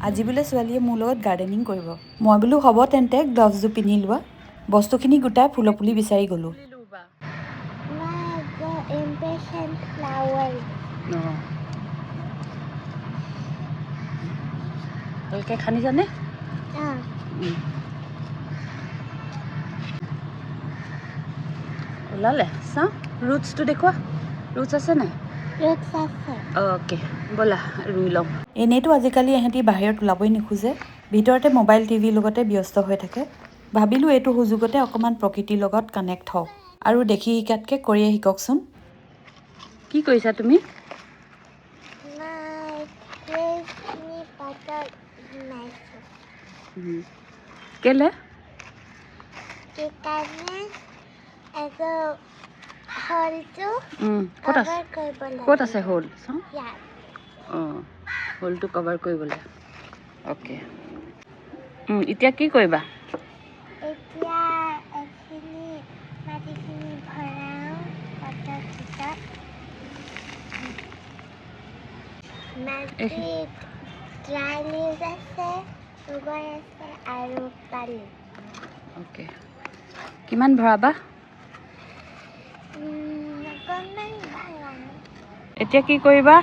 আজি বোলে ছোৱালীয়ে মোৰ লগত গাৰ্ডেনিং কৰিব। মই বোলো হ'ব তেন্তে গ্লাভছযোৰ পিন্ধি লোৱা। বস্তুখিনি গোটাই ফুলৰ পুলি বিচাৰি গ'লোঁ। ভালকৈ খান্দিছানে? ওলালে চাওঁ ৰুটছটো দেখুওৱা। ৰুটছ আছে নাই? অ'কে ব'লা ৰুই লওঁ। এনেইতো আজিকালি ইহঁতি বাহিৰত ওলাবই নোখোজে, ভিতৰতে মোবাইল টিভিৰ লগতে ব্যস্ত হৈ থাকে। ভাবিলোঁ এইটো সুযোগতে অকণমান প্ৰকৃতিৰ লগত কানেক্ট হওক আৰু দেখি শিকাতকৈ কৰিয়ে শিককচোন। কি কৰিছা তুমি? কেলে? ক'ত আছে হোল? অঁ হোলটো কভাৰ কৰিবলৈ। অ'কে এতিয়া কি কৰিবা? এতিয়া এইখিনি মাটিখিনি ভৰাওঁ পাতত মাটিত ড্ৰাই লিভছ আছে, গোবৰ আছে আৰু পানী। অ'কে কিমান ভৰাবা? অকণমান ভৰাম। এতিয়া কি কৰিবা?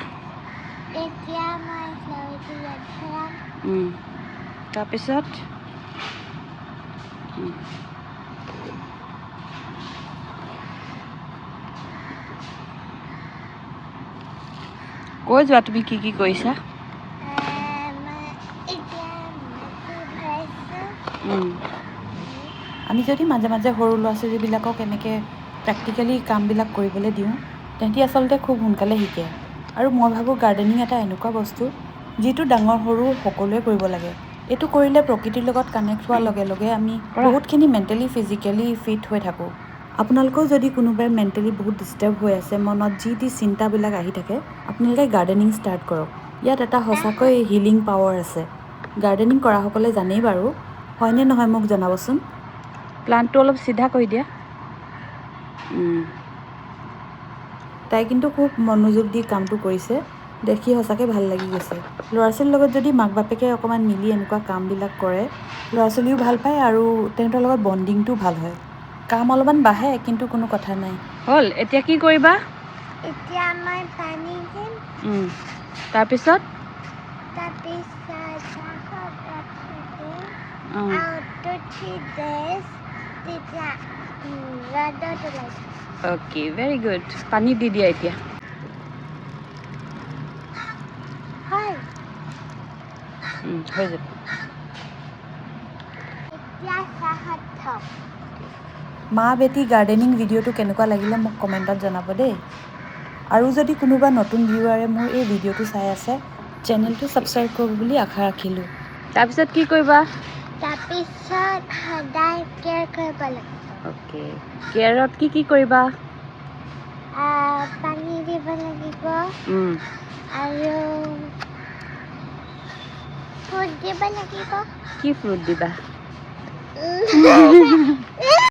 এতিয়া মই ফ্লাৱাৰটো ইয়াত ভৰাম। তাৰপিছত কৈ যোৱা তুমি কি কি কৰিছা? আমি যদি মাজে মাজে সৰু ল'ৰা ছোৱালীবিলাকক এনেকৈ প্ৰেক্টিকেলি কামবিলাক কৰিবলৈ দিওঁ, তেহেঁতি আচলতে খুব সোনকালে শিকে। আৰু মই ভাবোঁ গাৰ্ডেনিং এটা এনেকুৱা বস্তু যিটো ডাঙৰ সৰু সকলোৱে কৰিব লাগে। এইটো কৰিলে প্ৰকৃতিৰ লগত কানেক্ট হোৱাৰ লগে লগে আমি বহুতখিনি মেণ্টেলি ফিজিকেলি ফিট হৈ থাকোঁ। আপোনালোকেও যদি কোনোবাই মেণ্টেলি বহুত ডিষ্টাৰ্ব হৈ আছে, মনত যি টি চিন্তাবিলাক আহি থাকে, আপোনালোকে গাৰ্ডেনিং ষ্টাৰ্ট কৰক। ইয়াত এটা সঁচাকৈ হিলিং পাৱাৰ আছে। গাৰ্ডেনিং কৰাসকলে জানেই বাৰু, হয়নে নহয় মোক জনাবচোন। প্লাণ্টটো অলপ চিধা কৰি দিয়া। তাই কিন্তু খুব মনোযোগ দি কামটো কৰিছে, দেখি সঁচাকৈ ভাল লাগি গৈছে। ল'ৰা ছোৱালীৰ লগত যদি মাক বাপেকে অকণমান মিলি এনেকুৱা কামবিলাক কৰে, ল'ৰা ছোৱালীও ভাল পায় আৰু তেহঁতৰ লগত বণ্ডিংটো ভাল হয়। কাম অলপমান বাঢ়ে কিন্তু কোনো কথা নাই। হ'ল এতিয়া কি কৰিবা? এতিয়া মই পানী দিম। তাৰপিছত অ'কে ভেৰি গুড। পানী দি দিয়া এতিয়া। হৈ যাব। মা বেটি গাৰ্ডেনিং ভিডিঅ'টো কেনেকুৱা লাগিলে মোক কমেণ্টত জনাব দেই। আৰু যদি কোনোবা নতুন ভিউৱাৰে মোৰ এই ভিডিঅ'টো চাই আছে, চেনেলটো ছাবস্ক্ৰাইব কৰিব বুলি আশা ৰাখিলোঁ। তাৰপিছত কি কৰিবা? তাৰপিছত সদায় কেয়াৰ কৰিব লাগে। অ'কে কেয়াৰত কি কৰিবা? পানী দিব লাগিব আৰু ফ্ৰুট দিব লাগিব। কি ফ্ৰুট দিবা?